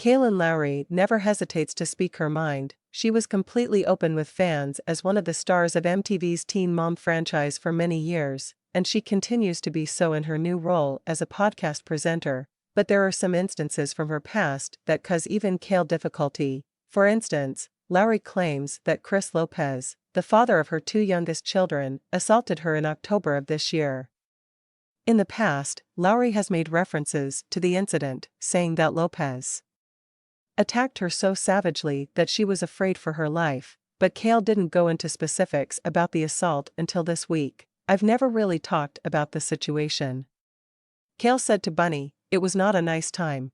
Kailyn Lowry never hesitates to speak her mind. She was completely open with fans as one of the stars of MTV's Teen Mom franchise for many years, and she continues to be so in her new role as a podcast presenter. But there are some instances from her past that cause even Kail difficulty. For instance, Lowry claims that Chris Lopez, the father of her two youngest children, assaulted her in October of this year. In the past, Lowry has made references to the incident, saying that Lopez attacked her so savagely that she was afraid for her life, but Kail didn't go into specifics about the assault until this week. "I've never really talked about the situation," Kail said to Bunnie. "It was not a nice time.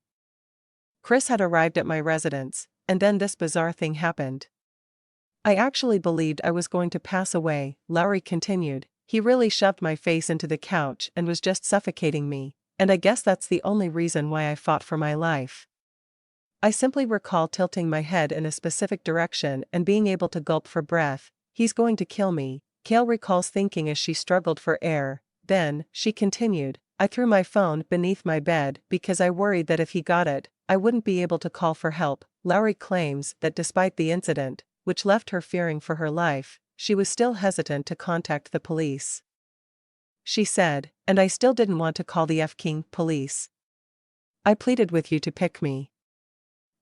Chris had arrived at my residence, and then this bizarre thing happened. I actually believed I was going to pass away," Lowry continued. "He really shoved my face into the couch and was just suffocating me, and I guess that's the only reason why I fought for my life. I simply recall tilting my head in a specific direction and being able to gulp for breath. He's going to kill me," Kail recalls thinking as she struggled for air. Then, she continued, "I threw my phone beneath my bed because I worried that if he got it, I wouldn't be able to call for help." Lowry claims that despite the incident, which left her fearing for her life, she was still hesitant to contact the police. She said, "And I still didn't want to call the F-King police. I pleaded with you to pick me.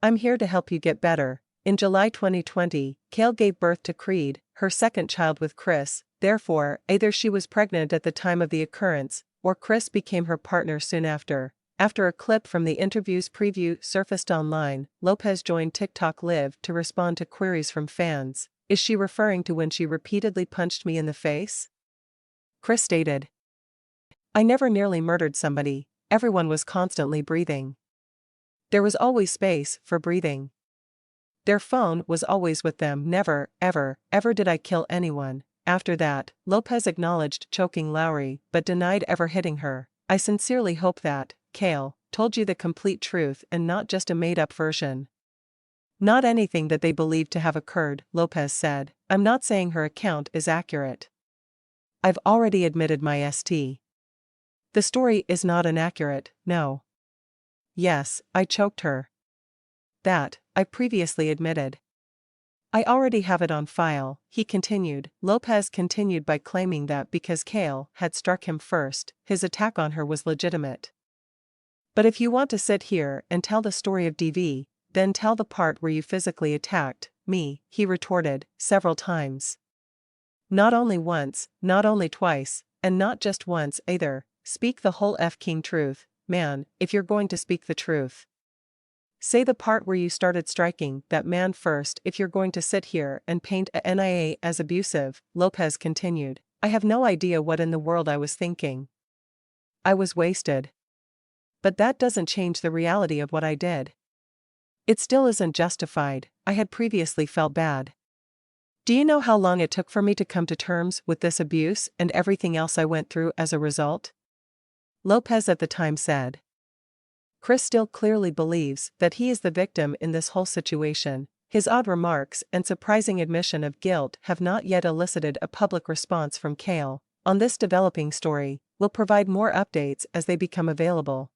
I'm here to help you get better." In July 2020, Kail gave birth to Creed, her second child with Chris. Therefore, either she was pregnant at the time of the occurrence, or Chris became her partner soon after. After a clip from the interview's preview surfaced online, Lopez joined TikTok Live to respond to queries from fans. "Is she referring to when she repeatedly punched me in the face?" Chris stated, "I never nearly murdered somebody. Everyone was constantly breathing. There was always space for breathing. Their phone was always with them. Never, ever did I kill anyone." After that, Lopez acknowledged choking Lowry but denied ever hitting her. "I sincerely hope that Kail told you the complete truth and not just a made-up version. Not anything that they believe to have occurred," Lopez said. "I'm not saying her account is accurate. I've already admitted my st. The story is not inaccurate, no. Yes, I choked her. That, I previously admitted. I already have it on file," he continued. Lopez continued by claiming that because Kail had struck him first, his attack on her was legitimate. "But if you want to sit here and tell the story of DV, then tell the part where you physically attacked me," he retorted, several times. "Not only once, not only twice, and not just once either. Speak the whole F-King truth, man, if you're going to speak the truth. Say the part where you started striking that man first if you're going to sit here and paint a NIA as abusive," Lopez continued. "I have no idea what in the world I was thinking. I was wasted. But that doesn't change the reality of what I did. It still isn't justified. I had previously felt bad. Do you know how long it took for me to come to terms with this abuse and everything else I went through as a result?" Lopez at the time said. Chris still clearly believes that he is the victim in this whole situation. His odd remarks and surprising admission of guilt have not yet elicited a public response from Kail. On this developing story, we'll provide more updates as they become available.